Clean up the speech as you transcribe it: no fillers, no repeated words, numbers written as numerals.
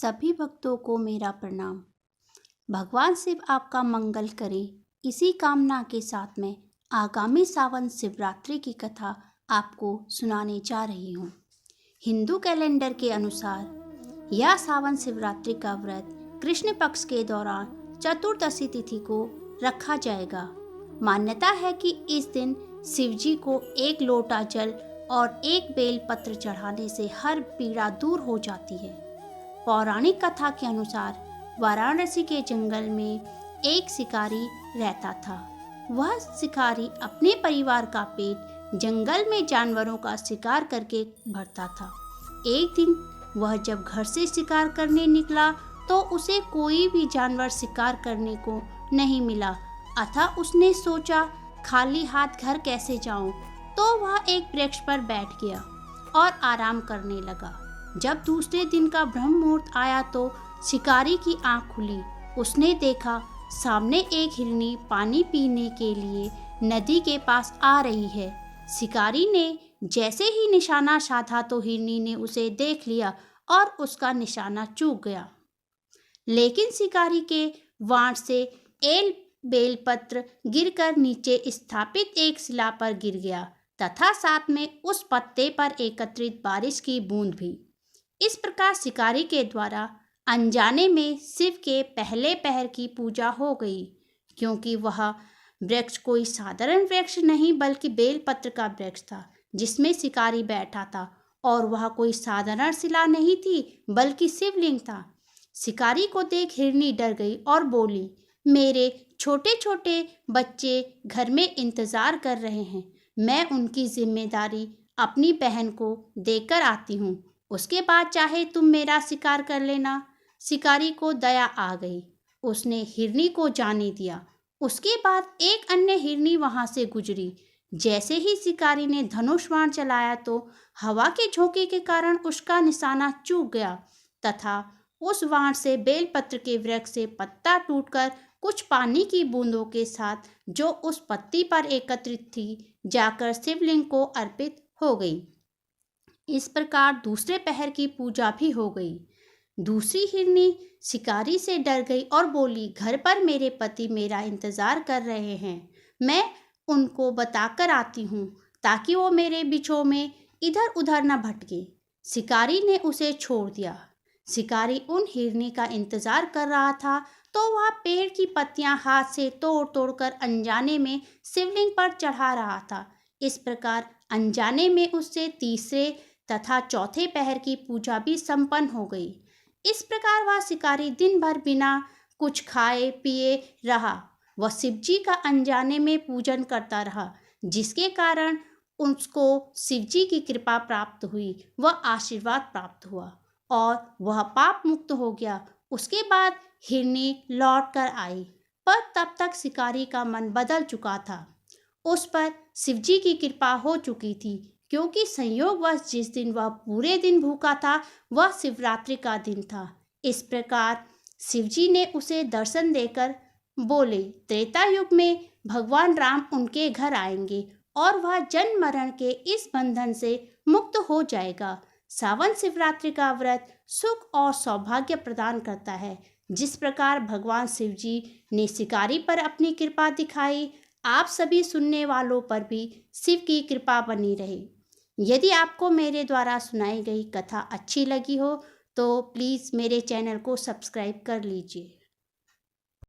सभी भक्तों को मेरा प्रणाम। भगवान शिव आपका मंगल करें, इसी कामना के साथ में आगामी सावन शिवरात्रि की कथा आपको सुनाने जा रही हूँ। हिंदू कैलेंडर के अनुसार यह सावन शिवरात्रि का व्रत कृष्ण पक्ष के दौरान चतुर्दशी तिथि को रखा जाएगा। मान्यता है कि इस दिन शिवजी को एक लोटा जल और एक बेल पत्र चढ़ाने से हर पीड़ा दूर हो जाती है। पौराणिक कथा के अनुसार वाराणसी के जंगल में एक शिकारी रहता था। वह शिकारी अपने परिवार का पेट जंगल में जानवरों का शिकार करके भरता था। एक दिन वह जब घर से शिकार करने निकला तो उसे कोई भी जानवर शिकार करने को नहीं मिला। अतः उसने सोचा खाली हाथ घर कैसे जाऊं, तो वह एक वृक्ष पर बैठ गया और आराम करने लगा। जब दूसरे दिन का ब्रह्म मुहूर्त आया तो शिकारी की आंख खुली। उसने देखा सामने एक हिरनी पानी पीने के लिए नदी के पास आ रही है। शिकारी ने जैसे ही निशाना साधा तो हिरनी ने उसे देख लिया और उसका निशाना चूक गया। लेकिन शिकारी के वाण से एक बेलपत्र गिरकर नीचे स्थापित एक शिला पर गिर गया तथा साथ में उस पत्ते पर एकत्रित बारिश की बूंद भी। इस प्रकार शिकारी के द्वारा अनजाने में शिव के पहले पहर की पूजा हो गई, क्योंकि वह वृक्ष कोई साधारण वृक्ष नहीं बल्कि बेलपत्र का वृक्ष था जिसमें शिकारी बैठा था, और वह कोई साधारण शिला नहीं थी बल्कि शिवलिंग था। शिकारी को देख हिरनी डर गई और बोली, मेरे छोटे छोटे बच्चे घर में इंतजार कर रहे हैं, मैं उनकी जिम्मेदारी अपनी बहन को देकर आती हूँ, उसके बाद चाहे तुम मेरा शिकार कर लेना। शिकारी को दया आ गई, उसने हिरनी को जाने दिया। उसके बाद एक अन्य हिरनी वहां से गुजरी। जैसे ही शिकारी ने धनुष बाण चलाया तो हवा के झोंके के कारण उसका निशाना चूक गया तथा उस बाण से बेलपत्र के वृक्ष से पत्ता टूटकर कुछ पानी की बूंदों के साथ जो उस पत्ती पर एकत्रित थी जाकर शिवलिंग को अर्पित हो गई। इस प्रकार दूसरे पहर की पूजा भी हो गई। दूसरी हिरनी शिकारी से डर गई और बोली, घर पर मेरे पति मेरा इंतजार कर रहे हैं, मैं उनको बताकर आती हूँ ताकि वो मेरे बिछोह में इधर उधर न भटके। शिकारी ने उसे छोड़ दिया। शिकारी उन हिरनी का इंतजार कर रहा था तो वह पेड़ की पत्तियां हाथ से तोड़ तोड़कर अनजाने में शिवलिंग पर चढ़ा रहा था। इस प्रकार अनजाने में उससे तीसरे तथा चौथे पहर की पूजा भी संपन्न हो गई। इस प्रकार वह शिकारी दिन भर बिना कुछ खाए पिए रहा। वह शिवजी का अनजाने में पूजन करता रहा, जिसके कारण उसको शिवजी की कृपा प्राप्त हुई, वह आशीर्वाद प्राप्त हुआ और वह पाप मुक्त हो गया। उसके बाद हिरनी लौट कर आई, पर तब तक शिकारी का मन बदल चुका था। उस पर शिवजी की कृपा हो चुकी थी, क्योंकि संयोगवश जिस दिन वह पूरे दिन भूखा था वह शिवरात्रि का दिन था। इस प्रकार शिवजी ने उसे दर्शन देकर बोले, त्रेता युग में भगवान राम उनके घर आएंगे और वह जन्म मरण के इस बंधन से मुक्त हो जाएगा। सावन शिवरात्रि का व्रत सुख और सौभाग्य प्रदान करता है। जिस प्रकार भगवान शिवजी ने शिकारी पर अपनी कृपा दिखाई, आप सभी सुनने वालों पर भी शिव की कृपा बनी रहे। यदि आपको मेरे द्वारा सुनाई गई कथा अच्छी लगी हो तो प्लीज़ मेरे चैनल को सब्सक्राइब कर लीजिए।